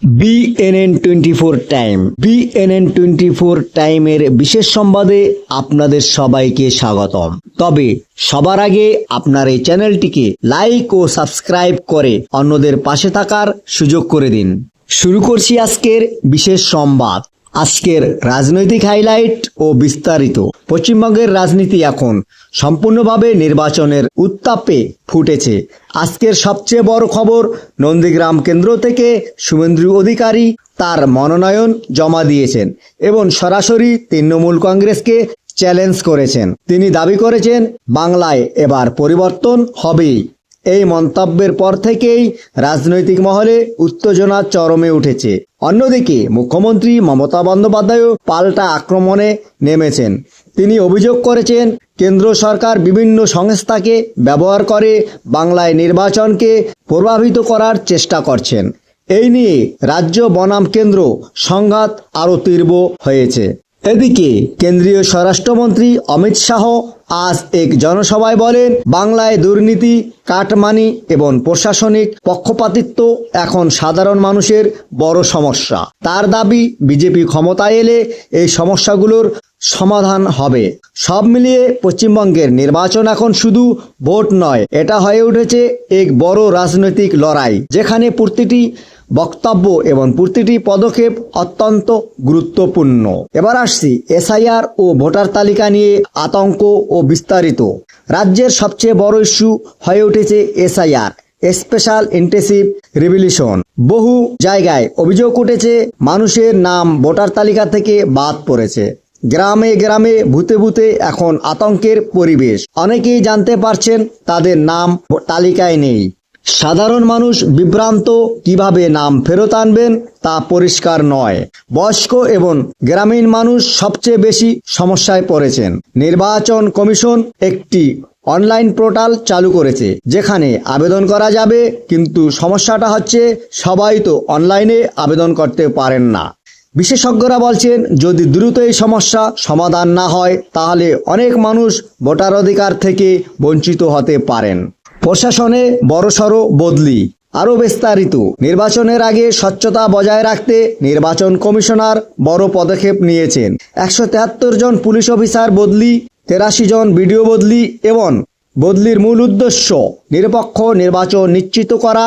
BNN24 time BNN24 টাইমের বিশেষ সংবাদে আপনাদের সবাইকে স্বাগতম। তবে সবার আগে আপনার এই চ্যানেলটিকে লাইক ও সাবস্ক্রাইব করে অন্যদের পাশে থাকার সুযোগ করে দিন। শুরু করছি আজকের বিশেষ সংবাদ। আজকের রাজনৈতিক হাইলাইট ও বিস্তারিত। পশ্চিমবঙ্গের রাজনীতি এখন সম্পূর্ণভাবে নির্বাচনের উত্তাপে ফুটেছে। আজকের সবচেয়ে বড় খবর, নন্দীগ্রাম কেন্দ্র থেকে শুভেন্দু অধিকারী তার মনোনয়ন জমা দিয়েছেন এবং সরাসরি তৃণমূল কংগ্রেসকে চ্যালেঞ্জ করেছেন। তিনি দাবি করেছেন বাংলায় এবার পরিবর্তন হবেই। এই মন্তব্যের পর থেকেই রাজনৈতিক মহলে উত্তেজনা চরমে উঠেছে। অন্যদিকে মুখ্যমন্ত্রী মমতা বন্দ্যোপাধ্যায়ও পাল্টা আক্রমণে নেমেছেন। তিনি অভিযোগ করেছেন কেন্দ্র সরকার বিভিন্ন সংস্থাকে ব্যবহার করে বাংলায় নির্বাচনকে প্রভাবিত করার চেষ্টা করছেন। এই নিয়ে রাজ্য বনাম কেন্দ্র সংঘাত আরও তীব্র হয়েছে। এদিকে কেন্দ্রীয় স্বরাষ্ট্রমন্ত্রী অমিত শাহ আজ এক জনসভায় বলেন, বাংলায় দুর্নীতি, কাটমানি এবং প্রশাসনিক পক্ষপাতিত্ব এখন সাধারণ মানুষের বড় সমস্যা। তার দাবি, বিজেপি ক্ষমতায় এলে এই সমস্যাগুলোর সমাধান হবে। সব মিলিয়ে পশ্চিমবঙ্গের নির্বাচন এখন শুধু ভোট নয়, এটা হয়ে উঠেছে এক বড় রাজনৈতিক লড়াই, যেখানে প্রতিটি বক্তব্য এবং প্রতিটি পদক্ষেপ অত্যন্ত গুরুত্বপূর্ণ। এবার আসছি এসআইআর ও ভোটার তালিকা নিয়ে আতঙ্ক ও বিস্তারিত। রাজ্যের সবচেয়ে বড় ইস্যু হয়ে উঠেছে এসআইআর, স্পেশাল ইন্টেন্সিভ রিভিশন। বহু জায়গায় অভিযোগ উঠেছে মানুষের নাম ভোটার তালিকা থেকে বাদ পড়েছে। গ্রামে গ্রামে বুথে বুথে এখন আতঙ্কের পরিবেশ। অনেকেই জানতে পারছেন তাদের নাম তালিকায় নেই। সাধারণ মানুষ বিভ্রান্ত, কিভাবে নাম ফেরত আনবেন তা পরিষ্কার নয়। বয়স্ক এবং গ্রামীণ মানুষ সবচেয়ে বেশি সমস্যায় পড়েছেন। নির্বাচন কমিশন একটি অনলাইন পোর্টাল চালু করেছে যেখানে আবেদন করা যাবে, কিন্তু সমস্যাটা হচ্ছে সবাই তো অনলাইনে আবেদন করতে পারেন না। বিশেষজ্ঞরা বলছেন যদি দ্রুত এই সমস্যা সমাধান না হয় তাহলে অনেক মানুষ ভোটার অধিকার থেকে বঞ্চিত হতে পারেন। প্রশাসনে বড়সড় বদলি আরও বিস্তারিত। নির্বাচনের আগে স্বচ্ছতা বজায় রাখতে নির্বাচন কমিশনার বড় পদক্ষেপ নিয়েছেন। 173 জন পুলিশ অফিসার বদলি, 83 জন বিডিও বদলি এবং বদলির মূল উদ্দেশ্য নিরপেক্ষ নির্বাচন নিশ্চিত করা,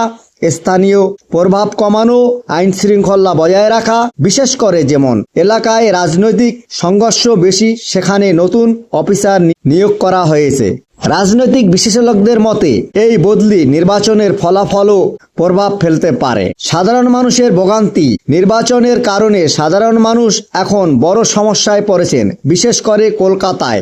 স্থানীয় প্রভাব কমানো, আইন শৃঙ্খলা বজায় রাখা। বিশেষ করে যেমন এলাকায় রাজনৈতিক সংঘর্ষ বেশি সেখানে নতুন অফিসার নিয়োগ করা হয়েছে। রাজনৈতিক বিশেষজ্ঞদের মতে এই বদলি নির্বাচনের ফলাফলও প্রভাব ফেলতে পারে। সাধারণ মানুষের ভোগান্তি, নির্বাচনের কারণে সাধারণ মানুষ এখন বড় সমস্যায় পড়েছেন, বিশেষ করে কলকাতায়।